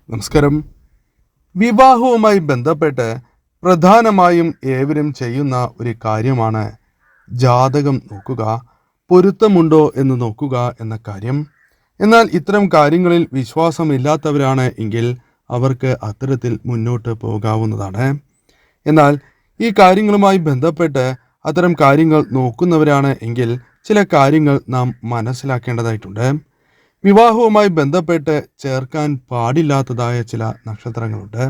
നമസ്കാരം. വിവാഹവുമായി ബന്ധപ്പെട്ട് പ്രധാനമായും ഏവരും ചെയ്യുന്ന ഒരു കാര്യമാണ് ജാതകം നോക്കുക, പൊരുത്തമുണ്ടോ എന്ന് നോക്കുക എന്ന കാര്യം. എന്നാൽ ഇത്തരം കാര്യങ്ങളിൽ വിശ്വാസമില്ലാത്തവരാണ് എങ്കിൽ അവർക്ക് അത്തരത്തിൽ മുന്നോട്ട് പോകാവുന്നതാണ്. എന്നാൽ ഈ കാര്യങ്ങളുമായി ബന്ധപ്പെട്ട് അത്തരം കാര്യങ്ങൾ നോക്കുന്നവരാണ് എങ്കിൽ ചില കാര്യങ്ങൾ നാം മനസ്സിലാക്കേണ്ടതായിട്ടുണ്ട്. വിവാഹവുമായി ബന്ധപ്പെട്ട് ചേർക്കാൻ പാടില്ലാത്തതായ ചില നക്ഷത്രങ്ങളുണ്ട്.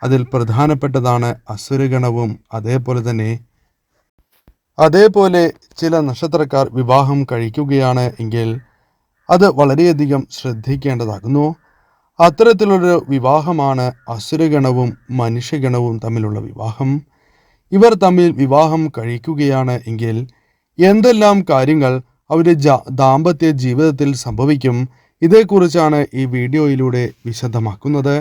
അതിൽ പ്രധാനപ്പെട്ടതാണ് അസുരഗണവും അതേപോലെ ചില നക്ഷത്രക്കാർ വിവാഹം കഴിക്കുകയാണ് എങ്കിൽ അത് വളരെയധികം ശ്രദ്ധിക്കേണ്ടതാകുന്നു. അത്തരത്തിലൊരു വിവാഹമാണ് അസുരഗണവും മനുഷ്യഗണവും തമ്മിലുള്ള വിവാഹം. ഇവർ തമ്മിൽ വിവാഹം കഴിക്കുകയാണ് എങ്കിൽ എന്തെല്ലാം കാര്യങ്ങൾ അവരുടെ ദാമ്പത്യ ജീവിതത്തിൽ സംഭവിക്കും, ഇതേക്കുറിച്ചാണ് ഈ വീഡിയോയിലൂടെ വിശദമാക്കുന്നത്.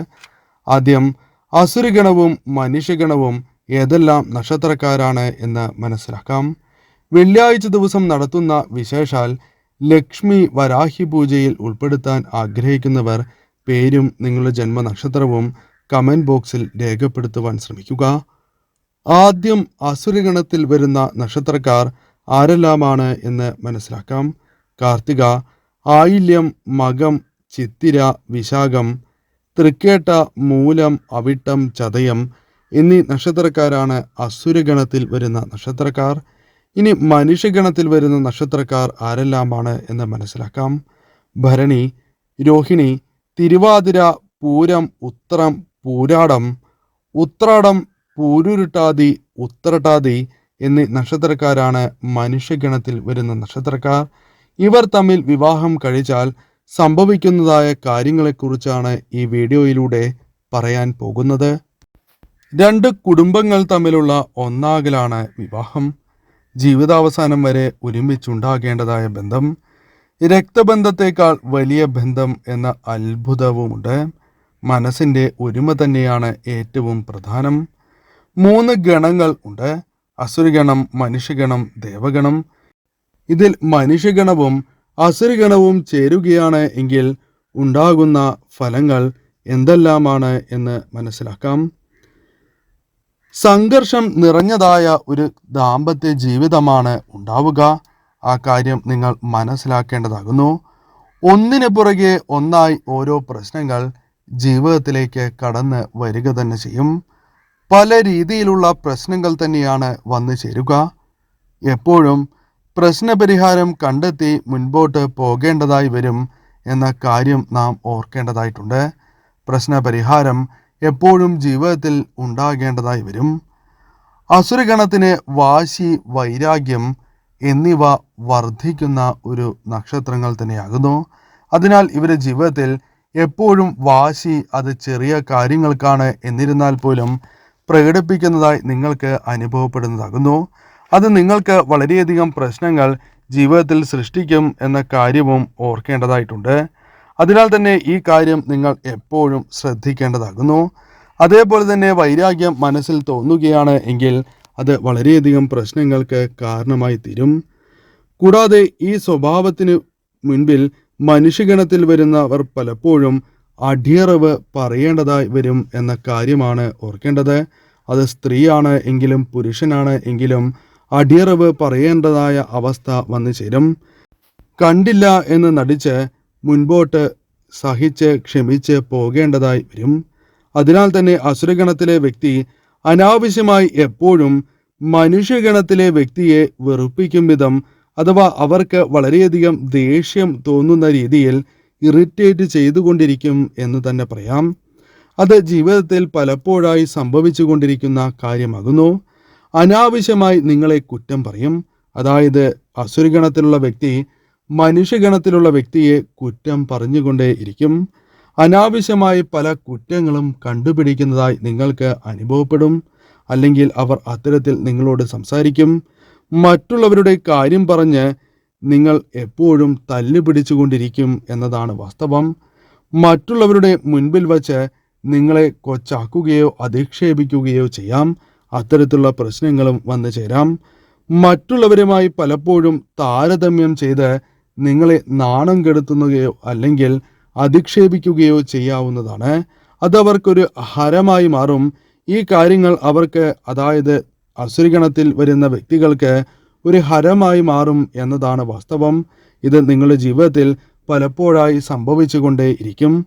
ആദ്യം അസുരഗണവും മനുഷ്യഗണവും ഏതെല്ലാം നക്ഷത്രക്കാരാണ് എന്ന് മനസ്സിലാക്കാം. വെള്ളിയാഴ്ച ദിവസം നടത്തുന്ന വിശേഷാൽ ലക്ഷ്മി വരാഹി പൂജയിൽ ഉൾപ്പെടുത്താൻ ആഗ്രഹിക്കുന്നവർ പേരും നിങ്ങളുടെ ജന്മനക്ഷത്രവും കമൻറ്റ് ബോക്സിൽ രേഖപ്പെടുത്തുവാൻ ശ്രമിക്കുക. ആദ്യം അസുരഗണത്തിൽ വരുന്ന നക്ഷത്രക്കാർ ആരെല്ലാമാണ് എന്ന് മനസ്സിലാക്കാം. കാർത്തിക, ആയില്യം, മകം, ചിത്തിര, വിശാഖം, തൃക്കേട്ട, മൂലം, അവിട്ടം, ചതയം എന്നീ നക്ഷത്രക്കാരാണ് അസുരഗണത്തിൽ വരുന്ന നക്ഷത്രക്കാർ. ഇനി മനുഷ്യഗണത്തിൽ വരുന്ന നക്ഷത്രക്കാർ ആരെല്ലാമാണ് എന്ന് മനസ്സിലാക്കാം. ഭരണി, രോഹിണി, തിരുവാതിര, പൂരം, ഉത്രം, പൂരാടം, ഉത്രാടം, പൂരുരുട്ടാതി, ഉത്രട്ടാതി എന്നീ നക്ഷത്രക്കാരാണ് മനുഷ്യഗണത്തിൽ വരുന്ന നക്ഷത്രക്കാർ. ഇവർ തമ്മിൽ വിവാഹം കഴിച്ചാൽ സംഭവിക്കുന്നതായ കാര്യങ്ങളെക്കുറിച്ചാണ് ഈ വീഡിയോയിലൂടെ പറയാൻ പോകുന്നത്. രണ്ട് കുടുംബങ്ങൾ തമ്മിലുള്ള ഒന്നാകലാണ് വിവാഹം. ജീവിതാവസാനം വരെ ഒരുമിച്ചുണ്ടാകേണ്ടതായ ബന്ധം. രക്തബന്ധത്തേക്കാൾ വലിയ ബന്ധം എന്ന അത്ഭുതവുമുണ്ട്. മനസ്സിൻ്റെ ഒരുമ തന്നെയാണ് ഏറ്റവും പ്രധാനം. 3 ഗണങ്ങൾ ഉണ്ട്: അസുരഗണം, മനുഷ്യഗണം, ദേവഗണം. ഇതിൽ മനുഷ്യഗണവും അസുരഗണവും ചേരുകയാണ് എങ്കിൽ ഉണ്ടാകുന്ന ഫലങ്ങൾ എന്തെല്ലാമാണ് എന്ന് മനസ്സിലാക്കാം. സംഘർഷം നിറഞ്ഞതായ ഒരു ദാമ്പത്യ ജീവിതമാണ് ഉണ്ടാവുക. ആ കാര്യം നിങ്ങൾ മനസ്സിലാക്കേണ്ടതാകുന്നു. ഒന്നിനു പുറകെ ഒന്നായി ഓരോ പ്രശ്നങ്ങൾ ജീവിതത്തിലേക്ക് കടന്ന് വരിക തന്നെ ചെയ്യും. പല രീതിയിലുള്ള പ്രശ്നങ്ങൾ തന്നെയാണ് വന്നു ചേരുക. എപ്പോഴും പ്രശ്നപരിഹാരം കണ്ടെത്തി മുൻപോട്ട് പോകേണ്ടതായി വരും എന്ന കാര്യം നാം ഓർക്കേണ്ടതായിട്ടുണ്ട്. പ്രശ്നപരിഹാരം എപ്പോഴും ജീവിതത്തിൽ ഉണ്ടാകേണ്ടതായി വരും. അസുരഗണത്തിന് വാശി, വൈരാഗ്യം എന്നിവ വർദ്ധിക്കുന്ന ഒരു നക്ഷത്രങ്ങൾ തന്നെയാകുന്നു. അതിനാൽ ഇവരുടെ ജീവിതത്തിൽ എപ്പോഴും വാശി അത് ചെറിയ കാര്യങ്ങൾക്കാണ് എന്നിരുന്നാൽ പോലും പ്രകടിപ്പിക്കുന്നതായി നിങ്ങൾക്ക് അനുഭവപ്പെടുന്നതാകുന്നു. അത് നിങ്ങൾക്ക് വളരെയധികം പ്രശ്നങ്ങൾ ജീവിതത്തിൽ സൃഷ്ടിക്കും എന്ന കാര്യവും ഓർക്കേണ്ടതായിട്ടുണ്ട്. അതിനാൽ തന്നെ ഈ കാര്യം നിങ്ങൾ എപ്പോഴും ശ്രദ്ധിക്കേണ്ടതാകുന്നു. അതേപോലെ തന്നെ വൈരാഗ്യം മനസ്സിൽ തോന്നുകയാണ് എങ്കിൽ അത് വളരെയധികം പ്രശ്നങ്ങൾക്ക് കാരണമായി തീരും. കൂടാതെ ഈ സ്വഭാവത്തിന് മുൻപിൽ മനുഷ്യഗണത്തിൽ വരുന്നവർ പലപ്പോഴും അടിയറവ് പറയേണ്ടതായി വരും എന്ന കാര്യമാണ് ഓർക്കേണ്ടത്. അത് സ്ത്രീയാണ് എങ്കിലും പുരുഷനാണ് എങ്കിലും അടിയറവ് പറയേണ്ടതായ അവസ്ഥ വന്നു ചേരും. കണ്ടില്ല എന്ന് നടിച്ച് മുൻപോട്ട് സഹിച്ച് ക്ഷമിച്ച് പോകേണ്ടതായി വരും. അതിനാൽ തന്നെ അസുരഗണത്തിലെ വ്യക്തി അനാവശ്യമായി എപ്പോഴും മനുഷ്യഗണത്തിലെ വ്യക്തിയെ വെറുപ്പിക്കും വിധം, അഥവാ അവർക്ക് വളരെയധികം ദേഷ്യം തോന്നുന്ന രീതിയിൽ ഇറിറ്റേറ്റ് ചെയ്തുകൊണ്ടിരിക്കും എന്ന് തന്നെ പറയാം. അത് ജീവിതത്തിൽ പലപ്പോഴായി സംഭവിച്ചു കൊണ്ടിരിക്കുന്ന കാര്യമാകുന്നു. അനാവശ്യമായി നിങ്ങളെ കുറ്റം പറയും. അതായത് അസുരഗണത്തിലുള്ള വ്യക്തി മനുഷ്യഗണത്തിലുള്ള വ്യക്തിയെ കുറ്റം പറഞ്ഞുകൊണ്ടേ ഇരിക്കും. അനാവശ്യമായി പല കുറ്റങ്ങളും കണ്ടുപിടിക്കുന്നതായി നിങ്ങൾക്ക് അനുഭവപ്പെടും. അല്ലെങ്കിൽ അവർ അത്തരത്തിൽ നിങ്ങളോട് സംസാരിക്കും. മറ്റുള്ളവരുടെ കാര്യം പറഞ്ഞ് നിങ്ങൾ എപ്പോഴും തല്ലുപിടിച്ചുകൊണ്ടിരിക്കും എന്നതാണ് വാസ്തവം. മറ്റുള്ളവരുടെ മുൻപിൽ വച്ച് നിങ്ങളെ കൊച്ചാക്കുകയോ അധിക്ഷേപിക്കുകയോ ചെയ്യാം. അത്തരത്തിലുള്ള പ്രശ്നങ്ങളും വന്നു ചേരാം. മറ്റുള്ളവരുമായി പലപ്പോഴും താരതമ്യം ചെയ്ത് നിങ്ങളെ നാണം കെടുത്തുകയോ അല്ലെങ്കിൽ അധിക്ഷേപിക്കുകയോ ചെയ്യാവുന്നതാണ്. അതവർക്കൊരു ഹരമായി മാറും. ഈ കാര്യങ്ങൾ അവർക്ക്, അതായത് അസുരഗണത്തിൽ വരുന്ന വ്യക്തികൾക്ക് ഒരു ഹരമായി മാറും എന്നതാണ് വാസ്തവം. ഇത് നിങ്ങളുടെ ജീവിതത്തിൽ പലപ്പോഴായി സംഭവിച്ചുകൊണ്ടേ ഇരിക്കും.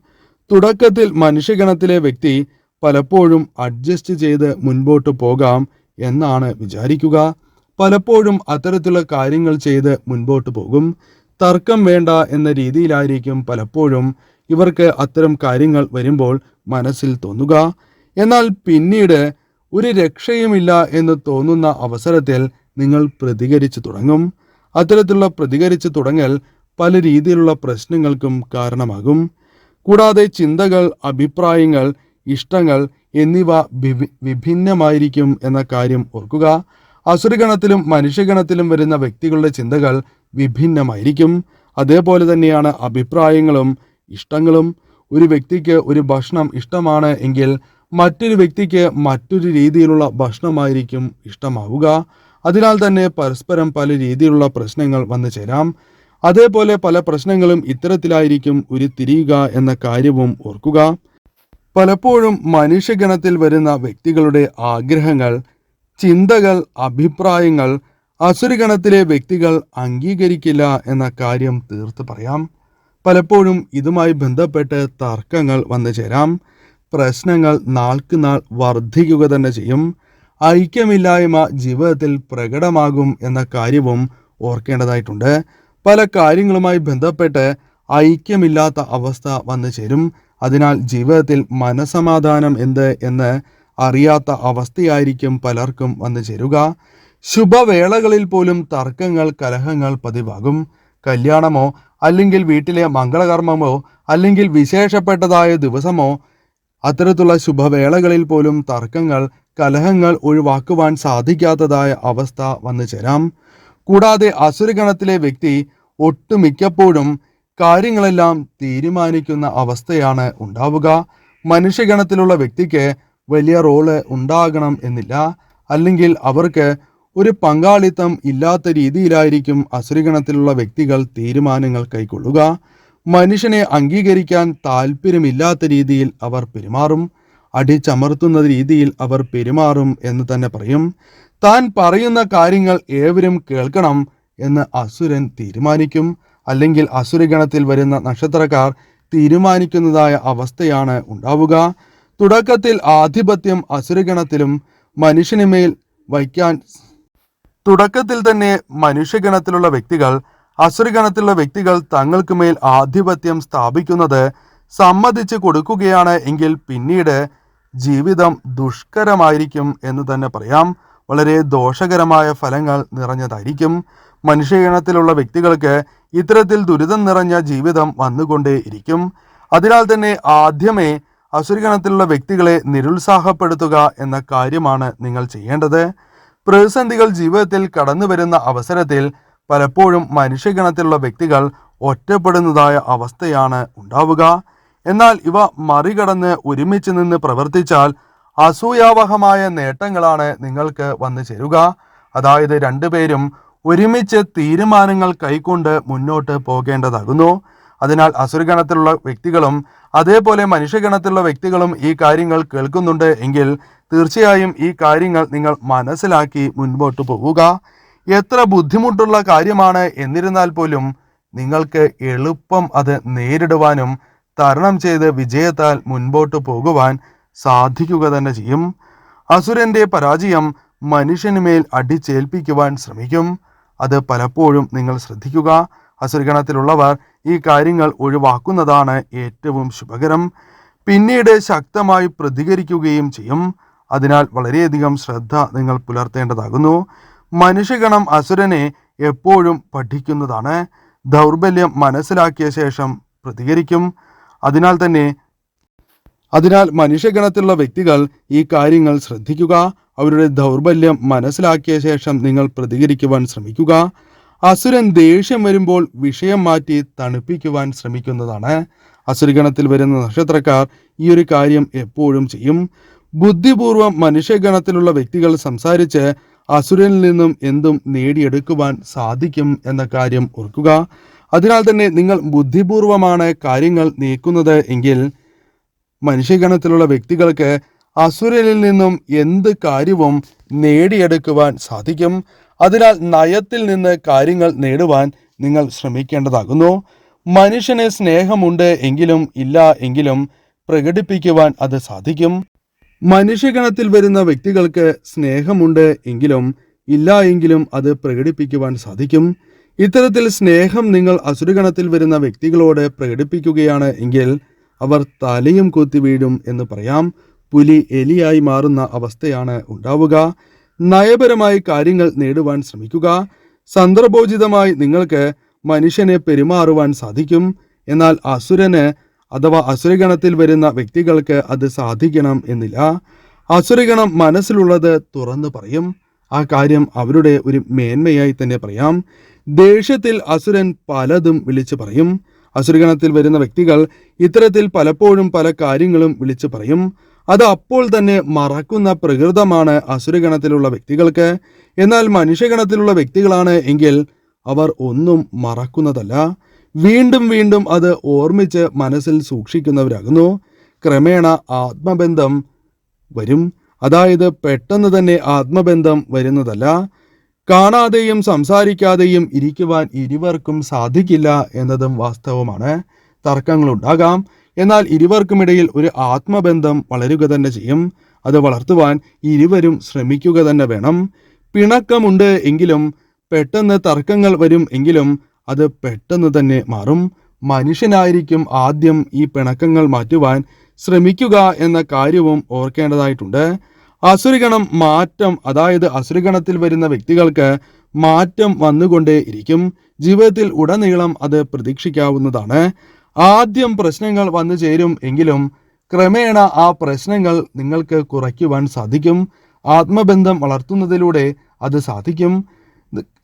തുടക്കത്തിൽ മനുഷ്യഗണത്തിലെ വ്യക്തി പലപ്പോഴും അഡ്ജസ്റ്റ് ചെയ്ത് മുൻപോട്ട് പോകാം എന്നാണ് വിചാരിക്കുക. പലപ്പോഴും അത്തരത്തിലുള്ള കാര്യങ്ങൾ ചെയ്ത് മുൻപോട്ട് പോകും. തർക്കം വേണ്ട എന്ന രീതിയിലായിരിക്കും പലപ്പോഴും ഇവർക്ക് അത്തരം കാര്യങ്ങൾ വരുമ്പോൾ മനസ്സിൽ തോന്നുക. എന്നാൽ പിന്നീട് ഒരു രക്ഷയുമില്ല എന്ന് തോന്നുന്ന അവസരത്തിൽ നിങ്ങൾ പ്രതികരിച്ചു തുടങ്ങും. അത്തരത്തിലുള്ള പ്രതികരിച്ചു തുടങ്ങൽ പല രീതിയിലുള്ള പ്രശ്നങ്ങൾക്കും കാരണമാകും. കൂടാതെ ചിന്തകൾ, അഭിപ്രായങ്ങൾ, ഇഷ്ടങ്ങൾ എന്നിവ വിഭിന്നമായിരിക്കും എന്ന കാര്യം ഓർക്കുക. അസുരഗണത്തിലും മനുഷ്യഗണത്തിലും വരുന്ന വ്യക്തികളുടെ ചിന്തകൾ വിഭിന്നമായിരിക്കും. അതേപോലെ തന്നെയാണ് അഭിപ്രായങ്ങളും ഇഷ്ടങ്ങളും. ഒരു വ്യക്തിക്ക് ഒരു ഭക്ഷണം ഇഷ്ടമാണ് എങ്കിൽ മറ്റൊരു വ്യക്തിക്ക് മറ്റൊരു രീതിയിലുള്ള ഭക്ഷണമായിരിക്കും ഇഷ്ടമാവുക. അതിനാൽ തന്നെ പരസ്പരം പല രീതിയിലുള്ള പ്രശ്നങ്ങൾ വന്നു ചേരാം. അതേപോലെ പല പ്രശ്നങ്ങളും ഇത്തരത്തിലായിരിക്കും ഉരുത്തിരിയുക എന്ന കാര്യവും ഓർക്കുക. പലപ്പോഴും മനുഷ്യഗണത്തിൽ വരുന്ന വ്യക്തികളുടെ ആഗ്രഹങ്ങൾ, ചിന്തകൾ, അഭിപ്രായങ്ങൾ അസുരഗണത്തിലെ വ്യക്തികൾ അംഗീകരിക്കില്ല എന്ന കാര്യം തീർത്ത് പറയാം. പലപ്പോഴും ഇതുമായി ബന്ധപ്പെട്ട് തർക്കങ്ങൾ വന്നു ചേരാം. പ്രശ്നങ്ങൾ നാൾക്കുനാൾ വർദ്ധിക്കുക തന്നെ ചെയ്യും. ഐക്യമില്ലായ്മ ജീവിതത്തിൽ പ്രകടമാകും എന്ന കാര്യവും ഓർക്കേണ്ടതായിട്ടുണ്ട്. പല കാര്യങ്ങളുമായി ബന്ധപ്പെട്ട് ഐക്യമില്ലാത്ത അവസ്ഥ വന്നു ചേരും. അതിനാൽ ജീവിതത്തിൽ മനസമാധാനം എന്ത് എന്ന് അറിയാത്ത അവസ്ഥയായിരിക്കും പലർക്കും വന്നു ചേരുക. ശുഭവേളകളിൽ പോലും തർക്കങ്ങൾ, കലഹങ്ങൾ പതിവാകും. കല്യാണമോ അല്ലെങ്കിൽ വീട്ടിലെ മംഗളകർമ്മമോ അല്ലെങ്കിൽ വിശേഷപ്പെട്ടതായ ദിവസമോ അത്തരത്തിലുള്ള ശുഭവേളകളിൽ പോലും തർക്കങ്ങൾ, കലഹങ്ങൾ ഒഴിവാക്കുവാൻ സാധിക്കാത്തതായ അവസ്ഥ വന്നു ചേരാം. കൂടാതെ അസുരഗണത്തിലെ വ്യക്തി ഒട്ടുമിക്കപ്പോഴും കാര്യങ്ങളെല്ലാം തീരുമാനിക്കുന്ന അവസ്ഥയാണ് ഉണ്ടാവുക. മനുഷ്യഗണത്തിലുള്ള വ്യക്തിക്ക് വലിയ റോള് ഉണ്ടാകണം എന്നില്ല, അല്ലെങ്കിൽ അവർക്ക് ഒരു പങ്കാളിത്തം ഇല്ലാത്ത രീതിയിലായിരിക്കും അസുരഗണത്തിലുള്ള വ്യക്തികൾ തീരുമാനങ്ങൾ കൈക്കൊള്ളുക. മനുഷ്യനെ അംഗീകരിക്കാൻ താല്പര്യമില്ലാത്ത രീതിയിൽ അവർ പെരുമാറും. അടിച്ചമർത്തുന്ന രീതിയിൽ അവർ പെരുമാറും എന്ന് തന്നെ പറയും. താൻ പറയുന്ന കാര്യങ്ങൾ ഏവരും കേൾക്കണം എന്ന് അസുരൻ തീരുമാനിക്കും, അല്ലെങ്കിൽ അസുരഗണത്തിൽ വരുന്ന നക്ഷത്രക്കാർ തീരുമാനിക്കുന്നതായ അവസ്ഥയാണ് ഉണ്ടാവുക. തുടക്കത്തിൽ ആധിപത്യം അസുരഗണത്തിലും മനുഷ്യനുമേൽ വയ്ക്കാൻ തുടക്കത്തിൽ തന്നെ മനുഷ്യഗണത്തിലുള്ള വ്യക്തികൾ അസുരഗണത്തിലുള്ള വ്യക്തികൾ തങ്ങൾക്ക് മേൽ ആധിപത്യം സ്ഥാപിക്കുന്നത് സമ്മതിച്ചു കൊടുക്കുകയാണ് എങ്കിൽ പിന്നീട് ജീവിതം ദുഷ്കരമായിരിക്കും എന്ന് തന്നെ പറയാം. വളരെ ദോഷകരമായ ഫലങ്ങൾ നിറഞ്ഞതായിരിക്കും. മനുഷ്യഗണത്തിലുള്ള വ്യക്തികൾക്ക് ഇത്തരത്തിൽ ദുരിതം നിറഞ്ഞ ജീവിതം വന്നുകൊണ്ടേ ഇരിക്കും. അതിനാൽ തന്നെ ആദ്യമേ അസുരഗണത്തിലുള്ള വ്യക്തികളെ നിരുത്സാഹപ്പെടുത്തുക എന്ന കാര്യമാണ് നിങ്ങൾ ചെയ്യേണ്ടത്. പ്രതിസന്ധികൾ ജീവിതത്തിൽ കടന്നു വരുന്ന അവസരത്തിൽ പലപ്പോഴും മനുഷ്യഗണത്തിലുള്ള വ്യക്തികൾ ഒറ്റപ്പെടുന്നതായ അവസ്ഥയാണ് ഉണ്ടാവുക. എന്നാൽ ഇവ മറികടന്ന് ഒരുമിച്ച് നിന്ന് പ്രവർത്തിച്ചാൽ അസൂയാവഹമായ നേട്ടങ്ങളാണ് നിങ്ങൾക്ക് വന്നു ചേരുക. അതായത് രണ്ടുപേരും ഒരുമിച്ച് തീരുമാനങ്ങൾ കൈക്കൊണ്ട് മുന്നോട്ട് പോകേണ്ടതാകുന്നു. അതിനാൽ അസുരഗണത്തിലുള്ള വ്യക്തികളും അതേപോലെ മനുഷ്യഗണത്തിലുള്ള വ്യക്തികളും ഈ കാര്യങ്ങൾ കേൾക്കുന്നുണ്ട് എങ്കിൽ തീർച്ചയായും ഈ കാര്യങ്ങൾ നിങ്ങൾ മനസ്സിലാക്കി മുൻപോട്ട് പോവുക. എത്ര ബുദ്ധിമുട്ടുള്ള കാര്യമാണ് എന്നിരുന്നാൽ പോലും നിങ്ങൾക്ക് എളുപ്പം അത് നേരിടുവാനും തരണം ചെയ്ത് വിജയത്താൽ മുൻപോട്ട് പോകുവാൻ സാധിക്കുക തന്നെ ചെയ്യും. അസുരന്റെ പരാജയം മനുഷ്യനുമേൽ അടിച്ചേൽപ്പിക്കുവാൻ ശ്രമിക്കും. അത് പലപ്പോഴും നിങ്ങൾ ശ്രദ്ധിക്കുക. അസുരഗണത്തിലുള്ളവർ ഈ കാര്യങ്ങൾ ഒഴിവാക്കുന്നതാണ് ഏറ്റവും ശുഭകരം. പിന്നീട് ശക്തമായി പ്രതികരിക്കുകയും ചെയ്യും. അതിനാൽ വളരെയധികം ശ്രദ്ധ നിങ്ങൾ പുലർത്തേണ്ടതാകുന്നു. മനുഷ്യഗണം അസുരനെ എപ്പോഴും പഠിക്കുന്നതാണ്. ദൗർബല്യം മനസ്സിലാക്കിയ ശേഷം പ്രതികരിക്കും. അതിനാൽ മനുഷ്യഗണത്തിലുള്ള വ്യക്തികൾ ഈ കാര്യങ്ങൾ ശ്രദ്ധിക്കുക. അവരുടെ ദൗർബല്യം മനസ്സിലാക്കിയ ശേഷം നിങ്ങൾ പ്രതികരിക്കുവാൻ ശ്രമിക്കുക. അസുരൻ ദേഷ്യം വരുമ്പോൾ വിഷയം മാറ്റി തണുപ്പിക്കുവാൻ ശ്രമിക്കുന്നതാണ്. അസുരഗണത്തിൽ വരുന്ന നക്ഷത്രക്കാർ ഈ ഒരു കാര്യം എപ്പോഴും ചെയ്യും. ബുദ്ധിപൂർവം മനുഷ്യഗണത്തിലുള്ള വ്യക്തികൾ സംസാരിച്ച് അസുരനിൽ നിന്നും എന്തും നേടിയെടുക്കുവാൻ സാധിക്കും എന്ന കാര്യം ഓർക്കുക. അതിനാൽ തന്നെ നിങ്ങൾ ബുദ്ധിപൂർവമാണ് കാര്യങ്ങൾ നീക്കുന്നത് എങ്കിൽ മനുഷ്യഗണത്തിലുള്ള വ്യക്തികൾക്ക് അസുരനിൽ നിന്നും എന്ത് കാര്യവും നേടിയെടുക്കുവാൻ സാധിക്കും. അതിനാൽ നയത്തിൽ നിന്ന് കാര്യങ്ങൾ നേടുവാൻ നിങ്ങൾ ശ്രമിക്കേണ്ടതാകുന്നു. മനുഷ്യന് സ്നേഹമുണ്ട് എങ്കിലും ഇല്ല എങ്കിലും പ്രകടിപ്പിക്കുവാൻ അത് സാധിക്കും. മനുഷ്യഗണത്തിൽ വരുന്ന വ്യക്തികൾക്ക് സ്നേഹമുണ്ട് എങ്കിലും ഇല്ല എങ്കിലും അത് പ്രകടിപ്പിക്കുവാൻ സാധിക്കും. ഇത്തരത്തിൽ സ്നേഹം നിങ്ങൾ അസുരഗണത്തിൽ വരുന്ന വ്യക്തികളോട് പ്രകടിപ്പിക്കുകയാണ് എങ്കിൽ അവർ തലയും കൊത്തി വീഴും എന്ന് പറയാം. പുലി എലിയായി മാറുന്ന അവസ്ഥയാണ് ഉണ്ടാവുക. നയപരമായി കാര്യങ്ങൾ നേടുവാൻ ശ്രമിക്കുക. സന്ദർഭോചിതമായി നിങ്ങൾക്ക് മനുഷ്യനെ പെരുമാറുവാൻ സാധിക്കും. എന്നാൽ അസുരന് അഥവാ അസുരഗണത്തിൽ വരുന്ന വ്യക്തികൾക്ക് അത് സാധിക്കണം എന്നില്ല. അസുരഗണം മനസ്സിലുള്ളത് തുറന്നു പറയും. ആ കാര്യം അവരുടെ ഒരു മേന്മയായി തന്നെ പറയാം. ദേഷ്യത്തിൽ അസുരൻ പലതും വിളിച്ചു പറയും. അസുരഗണത്തിൽ വരുന്ന വ്യക്തികൾ ഇത്തരത്തിൽ പലപ്പോഴും പല കാര്യങ്ങളും വിളിച്ചു പറയും. അത് അപ്പോൾ തന്നെ മറക്കുന്ന പ്രകൃതമാണ് അസുരഗണത്തിലുള്ള വ്യക്തികൾക്ക്. എന്നാൽ മനുഷ്യഗണത്തിലുള്ള വ്യക്തികളാണ് എങ്കിൽ അവർ ഒന്നും മറക്കുന്നതല്ല. വീണ്ടും വീണ്ടും അത് ഓർമ്മിച്ച് മനസ്സിൽ സൂക്ഷിക്കുന്നവരാകുന്നു. ക്രമേണ ആത്മബന്ധം വരും. അതായത് പെട്ടെന്ന് തന്നെ ആത്മബന്ധം വരുന്നതല്ല. കാണാതെയും സംസാരിക്കാതെയും ഇരിക്കുവാൻ ഇരുവർക്കും സാധിക്കില്ല എന്നതും വാസ്തവമാണ്. തർക്കങ്ങളുണ്ടാകാം. എന്നാൽ ഇരുവർക്കുമിടയിൽ ഒരു ആത്മബന്ധം വളരുക തന്നെ ചെയ്യും. അത് വളർത്തുവാൻ ഇരുവരും ശ്രമിക്കുക തന്നെ വേണം. പിണക്കമുണ്ട് എങ്കിലും പെട്ടെന്ന് തർക്കങ്ങൾ വരും എങ്കിലും അത് പെട്ടെന്ന് തന്നെ മാറും. മനുഷ്യനായിരിക്കും ആദ്യം ഈ പിണക്കങ്ങൾ മാറ്റുവാൻ ശ്രമിക്കുക എന്ന കാര്യവും ഓർക്കേണ്ടതായിട്ടുണ്ട്. അസുരഗണം മാറ്റം, അതായത് അസുരഗണത്തിൽ വരുന്ന വ്യക്തികൾക്ക് മാറ്റം വന്നുകൊണ്ടേ ഇരിക്കും. ജീവിതത്തിൽ ഉടനീളം അത് പ്രതീക്ഷിക്കാവുന്നതാണ്. ആദ്യം പ്രശ്നങ്ങൾ വന്നു ചേരും എങ്കിലും ക്രമേണ ആ പ്രശ്നങ്ങൾ നിങ്ങൾക്ക് കുറയ്ക്കുവാൻ സാധിക്കും. ആത്മബന്ധം വളർത്തുന്നതിലൂടെ അത് സാധിക്കും.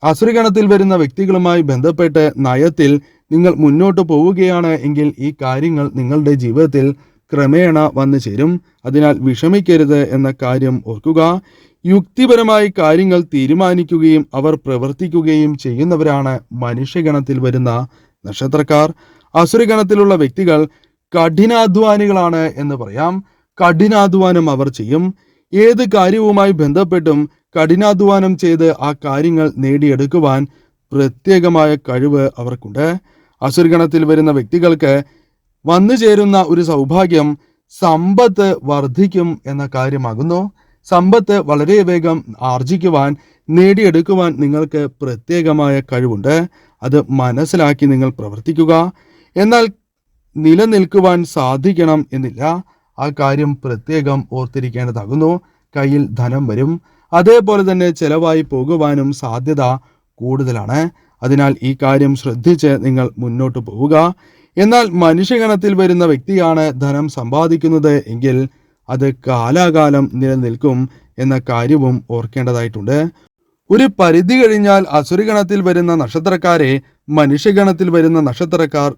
അസുരഗണത്തിൽ വരുന്ന വ്യക്തികളുമായി ബന്ധപ്പെട്ട് നയത്തിൽ നിങ്ങൾ മുന്നോട്ട് പോവുകയാണ് എങ്കിൽ ഈ കാര്യങ്ങൾ നിങ്ങളുടെ ജീവിതത്തിൽ ക്രമേണ വന്നു ചേരും. അതിനാൽ വിഷമിക്കരുത് എന്ന കാര്യം ഓർക്കുക. യുക്തിപരമായി കാര്യങ്ങൾ തീരുമാനിക്കുകയും അവർ പ്രവർത്തിക്കുകയും ചെയ്യുന്നവരാണ് മനുഷ്യഗണത്തിൽ വരുന്ന നക്ഷത്രക്കാർ. അസുരഗണത്തിലുള്ള വ്യക്തികൾ കഠിനാധ്വാനികളാണ് എന്ന് പറയാം. കഠിനാധ്വാനം അവർ ചെയ്യും. ഏത് കാര്യവുമായി ബന്ധപ്പെട്ടും കഠിനാധ്വാനം ചെയ്ത് ആ കാര്യങ്ങൾ നേടിയെടുക്കുവാൻ പ്രത്യേകമായ കഴിവ് അവർക്കുണ്ട്. അസുരഗണത്തിൽ വരുന്ന വ്യക്തികൾക്ക് വന്നു ചേരുന്ന ഒരു സൗഭാഗ്യം സമ്പത്ത് വർദ്ധിക്കും എന്ന കാര്യമാകുന്നു. സമ്പത്ത് വളരെ വേഗം ആർജിക്കുവാൻ നേടിയെടുക്കുവാൻ നിങ്ങൾക്ക് പ്രത്യേകമായ കഴിവുണ്ട്. അത് മനസ്സിലാക്കി നിങ്ങൾ പ്രവർത്തിക്കുക. എന്നാൽ നിലനിൽക്കുവാൻ സാധിക്കണം എന്നില്ല. ആ കാര്യം പ്രത്യേകം ഓർത്തിരിക്കേണ്ടതാകുന്നു. കയ്യിൽ ധനം വരും. അതേപോലെ തന്നെ ചെലവായി പോകുവാനും സാധ്യത കൂടുതലാണ്. അതിനാൽ ഈ കാര്യം ശ്രദ്ധിച്ച് നിങ്ങൾ മുന്നോട്ട് പോവുക. എന്നാൽ മനുഷ്യഗണത്തിൽ വരുന്ന വ്യക്തിയാണ് ധനം സമ്പാദിക്കുന്നത് എങ്കിൽ അത് കാലാകാലം നിലനിൽക്കും എന്ന കാര്യവും ഓർക്കേണ്ടതായിട്ടുണ്ട്. ഒരു പരിധി കഴിഞ്ഞാൽ അസുരഗണത്തിൽ വരുന്ന നക്ഷത്രക്കാരെ മനുഷ്യഗണത്തിൽ വരുന്ന നക്ഷത്രക്കാർ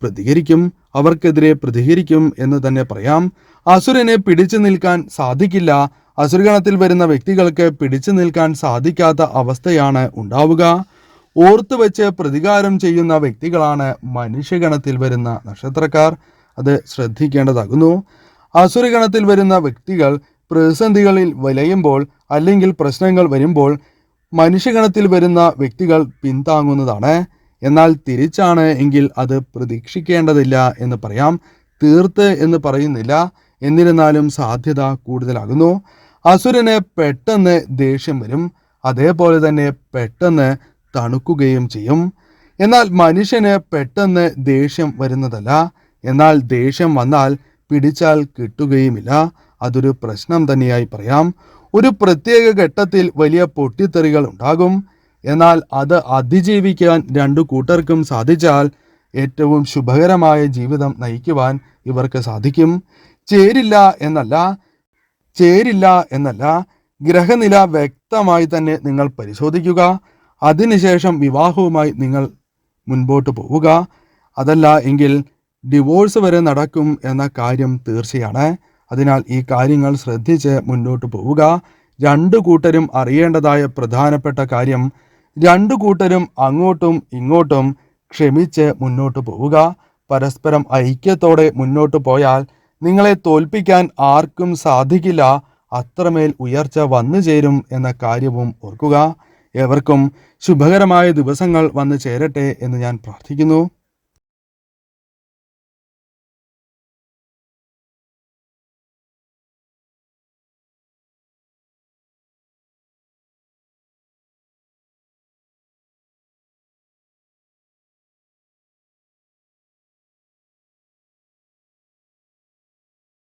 പ്രതികരിക്കും. അവർക്കെതിരെ പ്രതികരിക്കും എന്ന് തന്നെ പറയാം. അസുരനെ പിടിച്ചു നിൽക്കാൻ സാധിക്കില്ല. അസുരഗണത്തിൽ വരുന്ന വ്യക്തികൾക്ക് പിടിച്ചു നിൽക്കാൻ സാധിക്കാത്ത അവസ്ഥയാണ് ഉണ്ടാവുക. ഓർത്തു വെച്ച് പ്രതികാരം ചെയ്യുന്ന വ്യക്തികളാണ് മനുഷ്യഗണത്തിൽ വരുന്ന നക്ഷത്രക്കാർ. അത് ശ്രദ്ധിക്കേണ്ടതാകുന്നു. അസുരഗണത്തിൽ വരുന്ന വ്യക്തികൾ പ്രതിസന്ധികളിൽ വലയുമ്പോൾ അല്ലെങ്കിൽ പ്രശ്നങ്ങൾ വരുമ്പോൾ മനുഷ്യഗണത്തിൽ വരുന്ന വ്യക്തികൾ പിന്താങ്ങുന്നതാണ്. എന്നാൽ തിരിച്ചാണ് എങ്കിൽ അത് പ്രതീക്ഷിക്കേണ്ടതില്ല എന്ന് പറയാം. തീർത്ത് എന്ന് പറയുന്നില്ല, എന്നിരുന്നാലും സാധ്യത കൂടുതലാകുന്നു. അസുരന് പെട്ടെന്ന് ദേഷ്യം വരും. അതേപോലെ തന്നെ പെട്ടെന്ന് തണുക്കുകയും ചെയ്യും. എന്നാൽ മനുഷ്യന് പെട്ടെന്ന് ദേഷ്യം വരുന്നതല്ല. എന്നാൽ ദേഷ്യം വന്നാൽ പിടിച്ചാൽ കിട്ടുകയുമില്ല. അതൊരു പ്രശ്നം തന്നെയായി പറയാം. ഒരു പ്രത്യേക ഘട്ടത്തിൽ വലിയ പൊട്ടിത്തെറികൾ ഉണ്ടാകും. എന്നാൽ അത് അതിജീവിക്കാൻ രണ്ടു കൂട്ടർക്കും സാധിച്ചാൽ ഏറ്റവും ശുഭകരമായ ജീവിതം നയിക്കുവാൻ ഇവർക്ക് സാധിക്കും. ചേരില്ല എന്നല്ല, ഗ്രഹനില വ്യക്തമായി തന്നെ നിങ്ങൾ പരിശോധിക്കുക. അതിനുശേഷം വിവാഹവുമായി നിങ്ങൾ മുൻപോട്ട് പോവുക. അതല്ല എങ്കിൽ ഡിവോഴ്സ് വരെ നടക്കും എന്ന കാര്യം തീർച്ചയാണ്. അതിനാൽ ഈ കാര്യങ്ങൾ ശ്രദ്ധിച്ച് മുന്നോട്ട് പോവുക. രണ്ടു കൂട്ടരും അറിയേണ്ടതായ പ്രധാനപ്പെട്ട കാര്യം, രണ്ടു കൂട്ടരും അങ്ങോട്ടും ഇങ്ങോട്ടും ക്ഷമിച്ച് മുന്നോട്ട് പോവുക. പരസ്പരം ഐക്യത്തോടെ മുന്നോട്ട് പോയാൽ നിങ്ങളെ തോൽപ്പിക്കാൻ ആർക്കും സാധിക്കില്ല. അത്രമേൽ ഉയർച്ച വന്നു ചേരും എന്ന കാര്യവും ഓർക്കുക. ഏവർക്കും ശുഭകരമായ ദിവസങ്ങൾ വന്നു ചേരട്ടെ എന്ന് ഞാൻ പ്രാർത്ഥിക്കുന്നു.